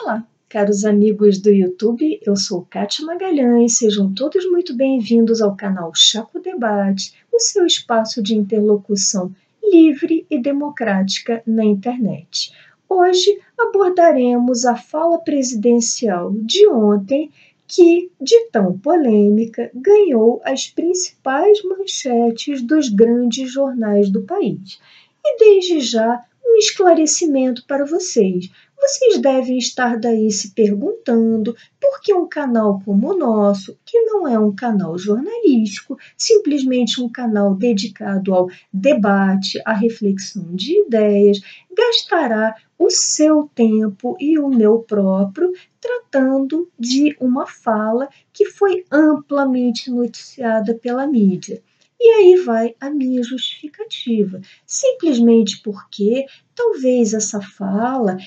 Olá, caros amigos do YouTube, eu sou Kátia Magalhães, sejam todos muito bem-vindos ao canal Chaco Debate, o seu espaço de interlocução livre e democrática na internet. Hoje abordaremos a fala presidencial de ontem, que, de tão polêmica, ganhou as principais manchetes dos grandes jornais do país. E desde já, um esclarecimento para vocês. Vocês devem estar daí se perguntando por que um canal como o nosso, que não é um canal jornalístico, simplesmente um canal dedicado ao debate, à reflexão de ideias, gastará o seu tempo e o meu próprio tratando de uma fala que foi amplamente noticiada pela mídia. E aí vai a minha justificativa. Simplesmente porque talvez essa fala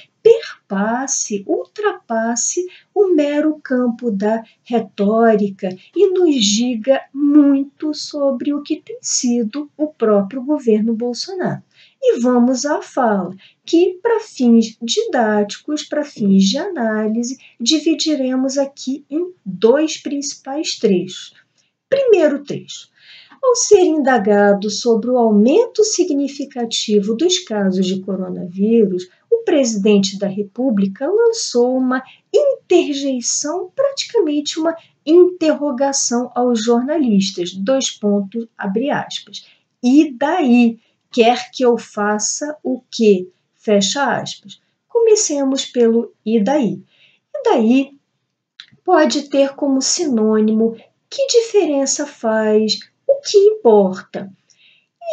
ultrapasse o mero campo da retórica e nos diga muito sobre o que tem sido o próprio governo Bolsonaro. E vamos à fala, que para fins didáticos, para fins de análise, dividiremos aqui em dois principais trechos. Primeiro trecho. Ao ser indagado sobre o aumento significativo dos casos de coronavírus, o presidente da República lançou uma interjeição, praticamente uma interrogação aos jornalistas. Abre aspas. E daí? Quer que eu faça o quê? Fecha aspas. Comecemos pelo e daí. E daí pode ter como sinônimo que diferença faz, o que importa.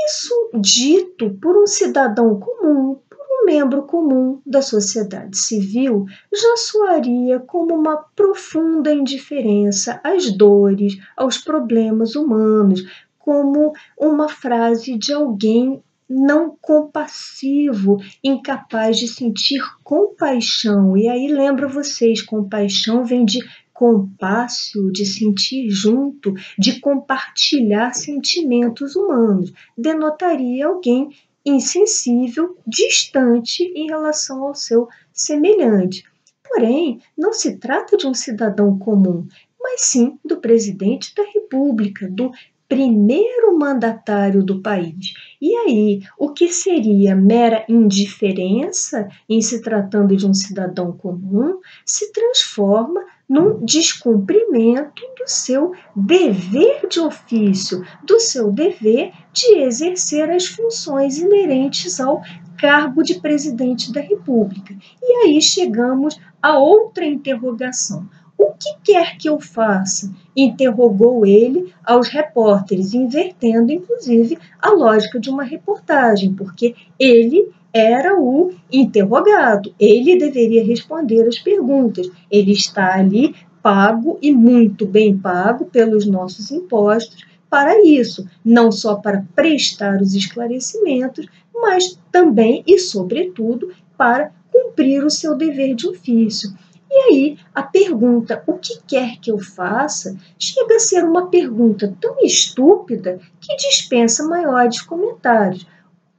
Isso dito por um cidadão comum, por um membro comum da sociedade civil, já soaria como uma profunda indiferença às dores, aos problemas humanos, como uma frase de alguém não compassivo, incapaz de sentir compaixão. E aí lembra vocês, compaixão vem de compássio, de sentir junto, de compartilhar sentimentos humanos. Denotaria alguém insensível, distante em relação ao seu semelhante. Porém, não se trata de um cidadão comum, mas sim do presidente da República, do primeiro mandatário do país. E aí, o que seria mera indiferença em se tratando de um cidadão comum se transforma num descumprimento do seu dever de ofício, do seu dever de exercer as funções inerentes ao cargo de presidente da República. E aí chegamos a outra interrogação. O que quer que eu faça? Interrogou ele aos repórteres, invertendo, inclusive, a lógica de uma reportagem, porque ele era o interrogado, ele deveria responder as perguntas, ele está ali pago e muito bem pago pelos nossos impostos para isso, não só para prestar os esclarecimentos, mas também e sobretudo para cumprir o seu dever de ofício. E aí, a pergunta, o que quer que eu faça, chega a ser uma pergunta tão estúpida que dispensa maiores comentários. O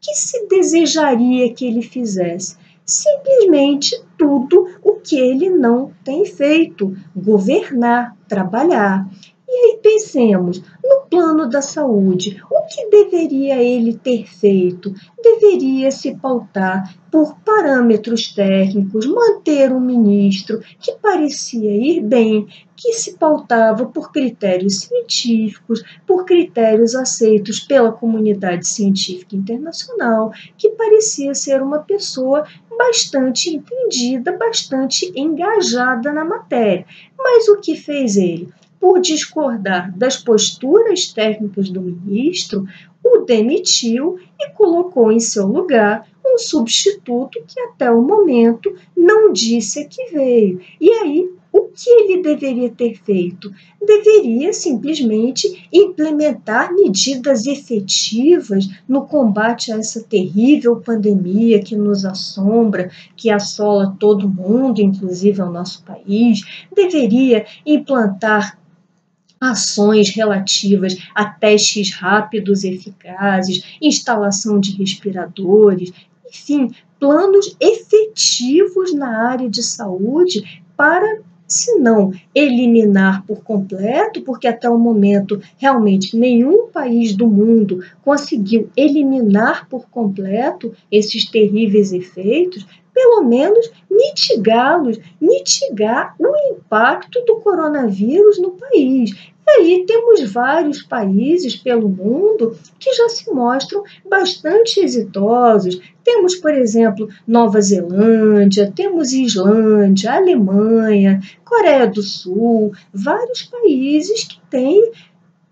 que se desejaria que ele fizesse? Simplesmente tudo o que ele não tem feito: governar, trabalhar. E aí pensemos, no plano da saúde, o que deveria ele ter feito? Deveria se pautar por parâmetros técnicos, manter um ministro que parecia ir bem, que se pautava por critérios científicos, por critérios aceitos pela comunidade científica internacional, que parecia ser uma pessoa bastante entendida, bastante engajada na matéria. Mas o que fez ele? Por discordar das posturas técnicas do ministro, o demitiu e colocou em seu lugar um substituto que até o momento não disse a que veio. E aí, o que ele deveria ter feito? Deveria simplesmente implementar medidas efetivas no combate a essa terrível pandemia que nos assombra, que assola todo mundo, inclusive ao nosso país. Deveria implantar ações relativas a testes rápidos e eficazes, instalação de respiradores, enfim, planos efetivos na área de saúde para, se não eliminar por completo, porque até o momento realmente nenhum país do mundo conseguiu eliminar por completo esses terríveis efeitos, pelo menos mitigá-los, mitigar o impacto do coronavírus no país. E aí temos vários países pelo mundo que já se mostram bastante exitosos. Temos, por exemplo, Nova Zelândia, temos Islândia, Alemanha, Coreia do Sul, vários países que têm,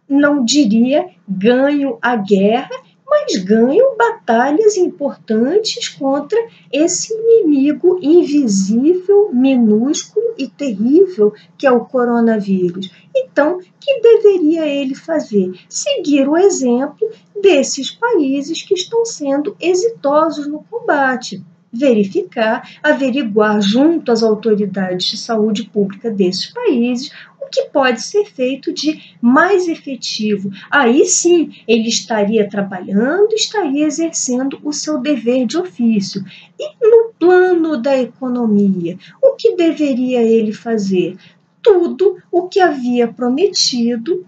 não diria ganho a guerra, mas ganham batalhas importantes contra esse inimigo invisível, minúsculo e terrível que é o coronavírus. Então, o que deveria ele fazer? Seguir o exemplo desses países que estão sendo exitosos no combate. Verificar, averiguar junto às autoridades de saúde pública desses países o que pode ser feito de mais efetivo. Aí sim, ele estaria trabalhando, estaria exercendo o seu dever de ofício. E no plano da economia, o que deveria ele fazer? Tudo o que havia prometido,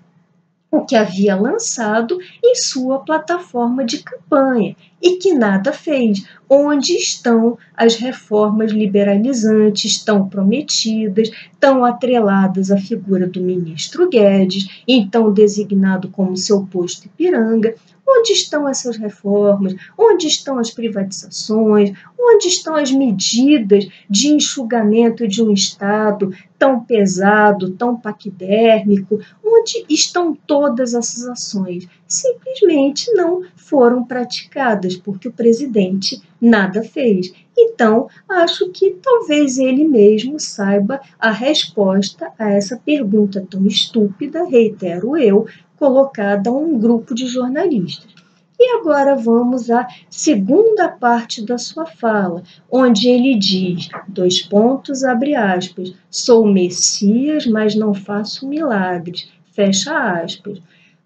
o que havia lançado em sua plataforma de campanha e que nada fez. Onde estão as reformas liberalizantes tão prometidas, tão atreladas à figura do ministro Guedes, então designado como seu posto Ipiranga? Onde estão essas reformas? Onde estão as privatizações? Onde estão as medidas de enxugamento de um Estado tão pesado, tão paquidérmico? Onde estão todas essas ações? Simplesmente não foram praticadas, porque o presidente nada fez. Então, acho que talvez ele mesmo saiba a resposta a essa pergunta tão estúpida, reitero eu, colocada a um grupo de jornalistas. E agora vamos à segunda parte da sua fala, onde ele diz, dois pontos, abre aspas, sou Messias, mas não faço milagres, fecha aspas.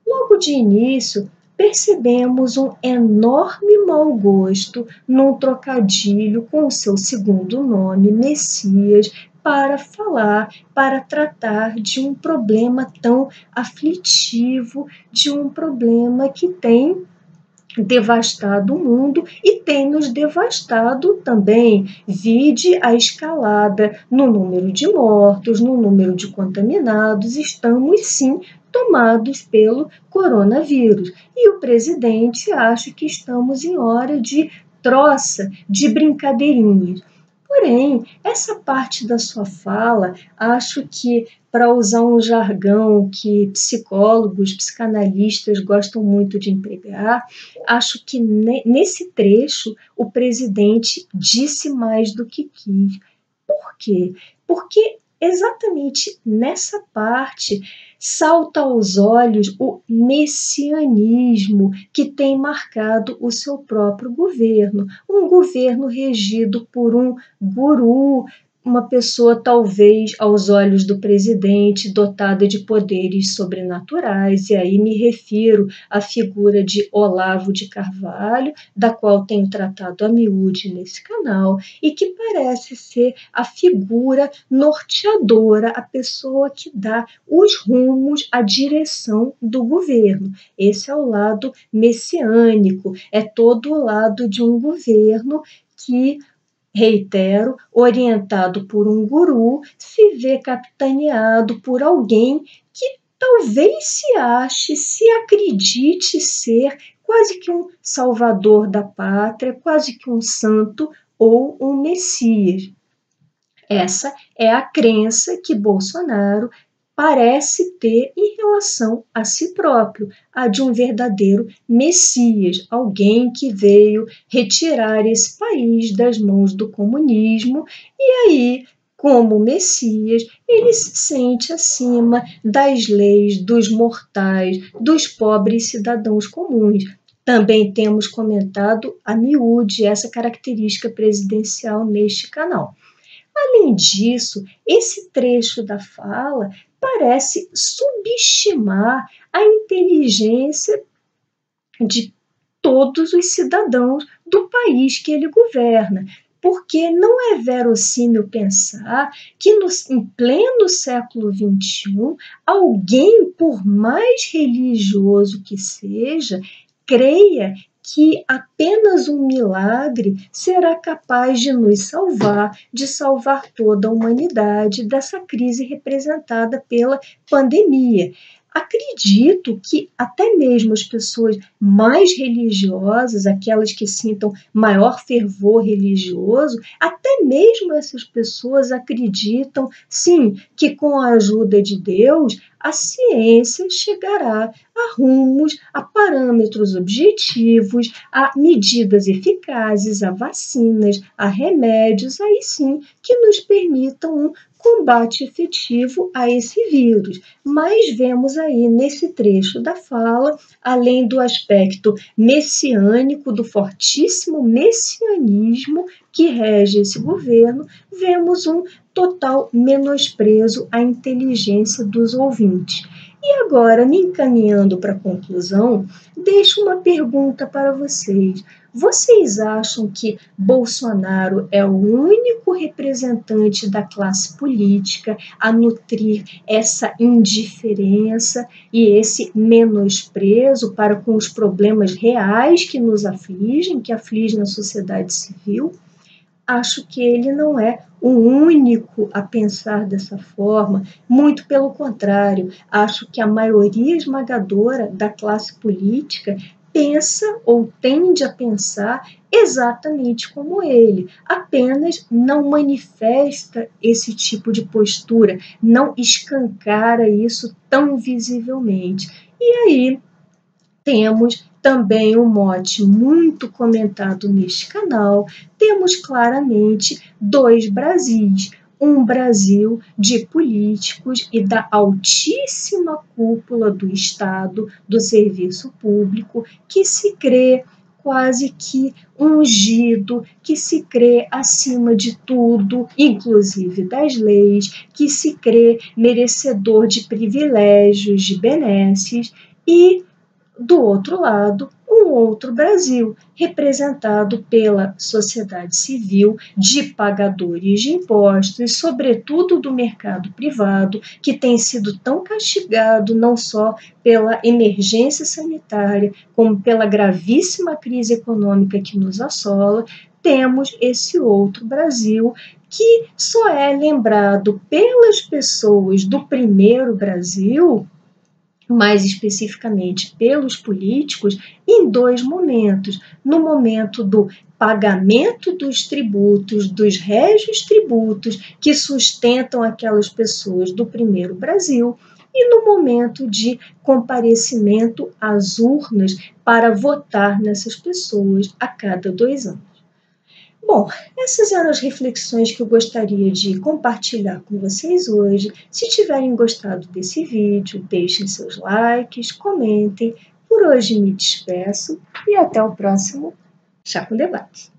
Logo de início, percebemos um enorme mau gosto num trocadilho com o seu segundo nome, Messias, para falar, para tratar de um problema tão aflitivo, de um problema que tem devastado o mundo e tem nos devastado também. Vide a escalada no número de mortos, no número de contaminados, estamos sim tomados pelo coronavírus. E o presidente acha que estamos em hora de troça, de brincadeirinhas. Porém, essa parte da sua fala, acho que, para usar um jargão que psicólogos, psicanalistas gostam muito de empregar, acho que nesse trecho o presidente disse mais do que quis. Por quê? Porque exatamente nessa parte salta aos olhos o messianismo que tem marcado o seu próprio governo. Um governo regido por um guru, uma pessoa talvez aos olhos do presidente dotada de poderes sobrenaturais, e aí me refiro à figura de Olavo de Carvalho, da qual tenho tratado a miúde nesse canal, e que parece ser a figura norteadora, a pessoa que dá os rumos, a direção do governo. Esse é o lado messiânico, é todo o lado de um governo que, reitero, orientado por um guru, se vê capitaneado por alguém que talvez se ache, se acredite ser quase que um salvador da pátria, quase que um santo ou um messias. Essa é a crença que Bolsonaro parece ter em relação a si próprio, a de um verdadeiro Messias, alguém que veio retirar esse país das mãos do comunismo e aí, como Messias, ele se sente acima das leis, dos mortais, dos pobres cidadãos comuns. Também temos comentado a miúde essa característica presidencial neste canal. Além disso, esse trecho da fala parece subestimar a inteligência de todos os cidadãos do país que ele governa. Porque não é verossímil pensar que em pleno século XXI, alguém, por mais religioso que seja, creia que apenas um milagre será capaz de nos salvar, de salvar toda a humanidade dessa crise representada pela pandemia. Acredito que até mesmo as pessoas mais religiosas, aquelas que sintam maior fervor religioso, até mesmo essas pessoas acreditam, sim, que com a ajuda de Deus, a ciência chegará a rumos, a parâmetros objetivos, a medidas eficazes, a vacinas, a remédios, aí sim, que nos permitam um combate efetivo a esse vírus. Mas vemos aí nesse trecho da fala, além do aspecto messiânico, do fortíssimo messianismo que rege esse governo, vemos um total menosprezo à inteligência dos ouvintes. E agora, me encaminhando para a conclusão, deixo uma pergunta para vocês. Vocês acham que Bolsonaro é o único representante da classe política a nutrir essa indiferença e esse menosprezo para com os problemas reais que nos afligem, que afligem a sociedade civil? Acho que ele não é o único a pensar dessa forma, muito pelo contrário, acho que a maioria esmagadora da classe política pensa ou tende a pensar exatamente como ele, apenas não manifesta esse tipo de postura, não escancara isso tão visivelmente. E aí, temos também um mote muito comentado neste canal, temos claramente dois Brasis. Um Brasil de políticos e da altíssima cúpula do Estado, do serviço público, que se crê quase que ungido, que se crê acima de tudo, inclusive das leis, que se crê merecedor de privilégios, de benesses, e do outro lado, um outro Brasil, representado pela sociedade civil, de pagadores de impostos, sobretudo do mercado privado, que tem sido tão castigado não só pela emergência sanitária, como pela gravíssima crise econômica que nos assola. Temos esse outro Brasil que só é lembrado pelas pessoas do primeiro Brasil, mais especificamente pelos políticos, em dois momentos. No momento do pagamento dos tributos, dos régios tributos que sustentam aquelas pessoas do primeiro Brasil, e no momento de comparecimento às urnas para votar nessas pessoas a cada 2 anos. Bom, essas eram as reflexões que eu gostaria de compartilhar com vocês hoje. Se tiverem gostado desse vídeo, deixem seus likes, comentem. Por hoje me despeço e até o próximo Chá com Debate.